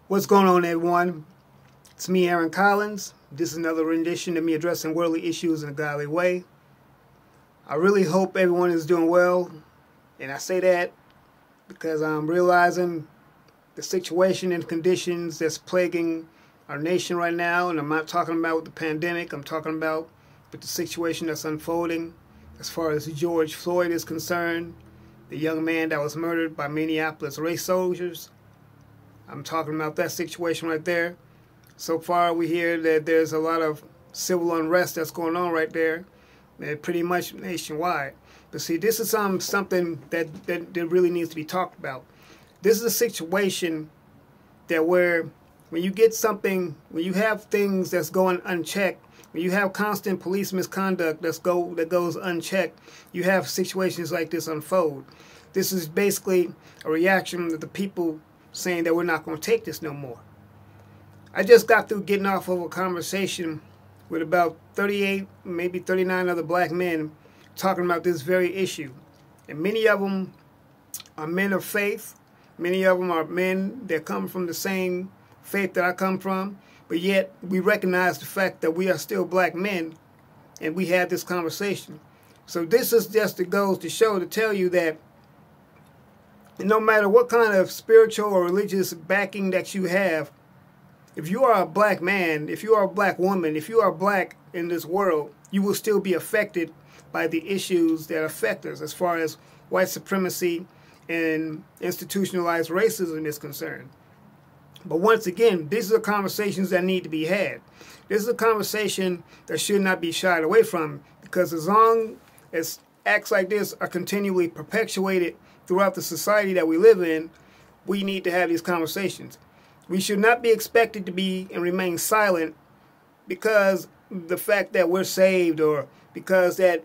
What's going on, everyone? It's me, Aaron Collins. This is another rendition of me addressing worldly issues in a godly way. I really hope everyone is doing well, and I say that because I'm realizing the situation and conditions that's plaguing our nation right now, and I'm not talking about with the pandemic. I'm talking about with the situation that's unfolding as far as George Floyd is concerned, the young man that was murdered by Minneapolis race soldiers. I'm talking about that situation right there. So far, we hear that there's a lot of civil unrest that's going on right there, pretty much nationwide. But see, this is something that really needs to be talked about. This is a situation that where when you get something, when you have things that's going unchecked, when you have constant police misconduct that goes unchecked, you have situations like this unfold. This is basically a reaction of the people saying that we're not going to take this no more. I just got through getting off of a conversation with about 38, maybe 39 other black men talking about this very issue. And many of them are men of faith. Many of them are men that come from the same faith that I come from. But yet we recognize the fact that we are still black men and we had this conversation. So this is just it goes to show, to tell you that no matter what kind of spiritual or religious backing that you have, if you are a black man, if you are a black woman, if you are black in this world, you will still be affected by the issues that affect us as far as white supremacy and institutionalized racism is concerned. But once again, these are conversations that need to be had. This is a conversation that should not be shied away from, because as long as acts like this are continually perpetuated throughout the society that we live in, we need to have these conversations. We should not be expected to be and remain silent because the fact that we're saved or because that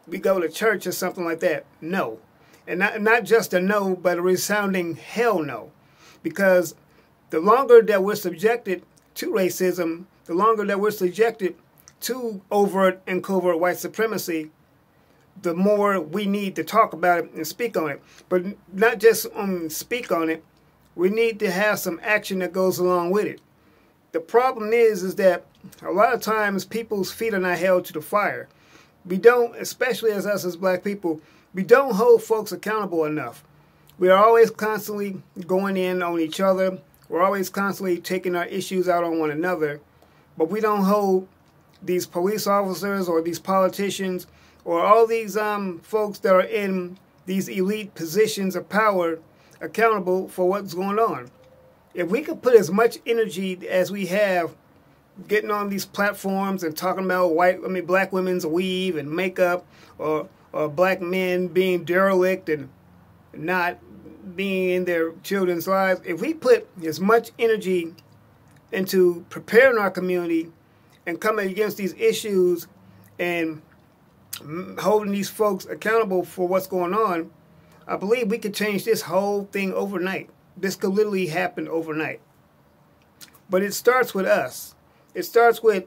we go to church or something like that. No. And not just a no, but a resounding hell no. Because the longer that we're subjected to racism, the longer that we're subjected to overt and covert white supremacy, the more we need to talk about it and speak on it. But not just speak on it, we need to have some action that goes along with it. The problem is that a lot of times people's feet are not held to the fire. We don't, especially as us as black people, we don't hold folks accountable enough. We are always constantly going in on each other. We're always constantly taking our issues out on one another. But we don't hold these police officers or these politicians or all these folks that are in these elite positions of power accountable for what's going on. If we could put as much energy as we have getting on these platforms and talking about black women's weave and makeup, or black men being derelict and not being in their children's lives, if we put as much energy into preparing our community and coming against these issues and holding these folks accountable for what's going on, I believe we could change this whole thing overnight. This could literally happen overnight. But it starts with us. It starts with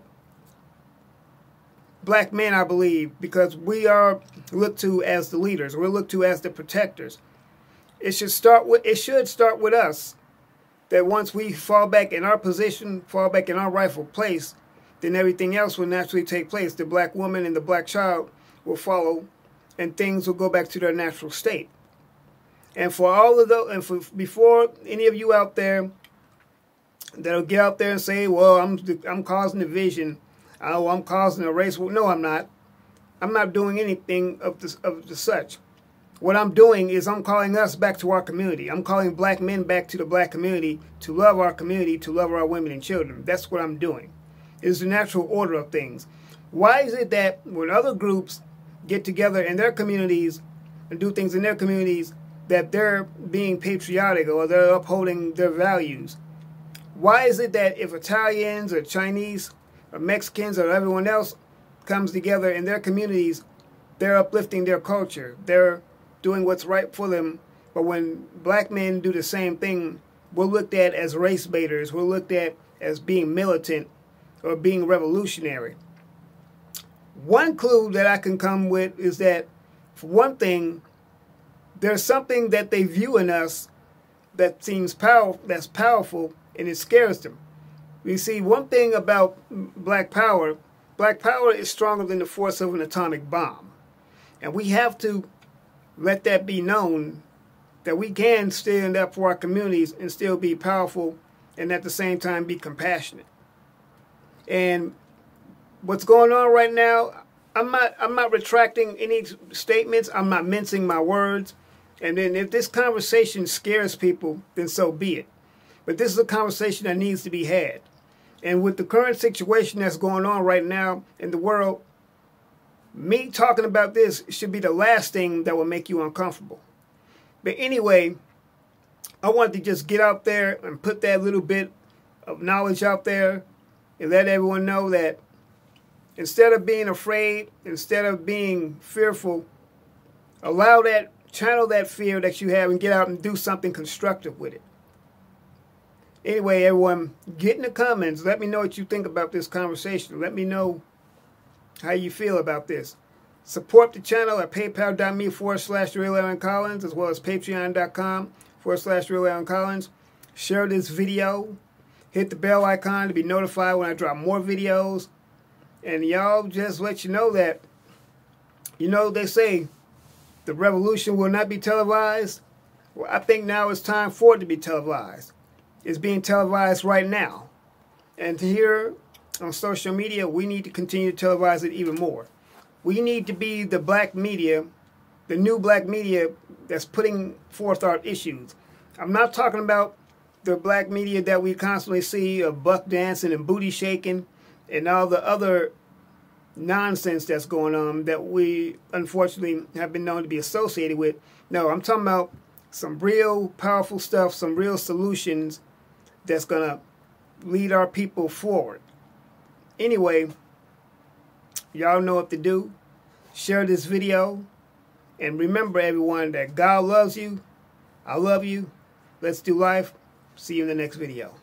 black men, I believe, because we are looked to as the leaders. We're looked to as the protectors. It should start with us. That once we fall back in our position, fall back in our rightful place, then everything else will naturally take place. The black woman and the black child will follow, and things will go back to their natural state. And for all of those, and before any of you out there that'll get out there and say, "Well, I'm causing division. Oh, I'm causing a race." Well, no, I'm not. I'm not doing anything of the such. What I'm doing is I'm calling us back to our community. I'm calling black men back to the black community, to love our community, to love our women and children. That's what I'm doing. It is the natural order of things. Why is it that when other groups get together in their communities and do things in their communities, that they're being patriotic or they're upholding their values? Why is it that if Italians or Chinese or Mexicans or everyone else comes together in their communities, they're uplifting their culture, they're doing what's right for them, but when black men do the same thing, we're looked at as race baiters, we're looked at as being militant or being revolutionary? One clue that I can come with is that, for one thing, there's something that they view in us that seems that's powerful and it scares them. You see, one thing about black power is stronger than the force of an atomic bomb. And we have to let that be known, that we can stand up for our communities and still be powerful and at the same time be compassionate. And what's going on right now, I'm not retracting any statements. I'm not mincing my words. And then if this conversation scares people, then so be it. But this is a conversation that needs to be had. And with the current situation that's going on right now in the world, me talking about this should be the last thing that will make you uncomfortable. But anyway, I wanted to just get out there and put that little bit of knowledge out there and let everyone know that instead of being afraid, instead of being fearful, channel that fear that you have and get out and do something constructive with it. Anyway, everyone, get in the comments. Let me know what you think about this conversation. Let me know how you feel about this. Support the channel at paypal.me/RealAaronCollins as well as patreon.com/RealAaronCollins. Share this video. Hit the bell icon to be notified when I drop more videos. And y'all, just let you know that, they say the revolution will not be televised. Well, I think now it's time for it to be televised. It's being televised right now. And here on social media, we need to continue to televise it even more. We need to be the black media, the new black media that's putting forth our issues. I'm not talking about the black media that we constantly see of buck dancing and booty shaking and all the other nonsense that's going on that we unfortunately have been known to be associated with. No, I'm talking about some real powerful stuff, some real solutions that's going to lead our people forward. Anyway, y'all know what to do. Share this video. And remember, everyone, that God loves you. I love you. Let's do life. See you in the next video.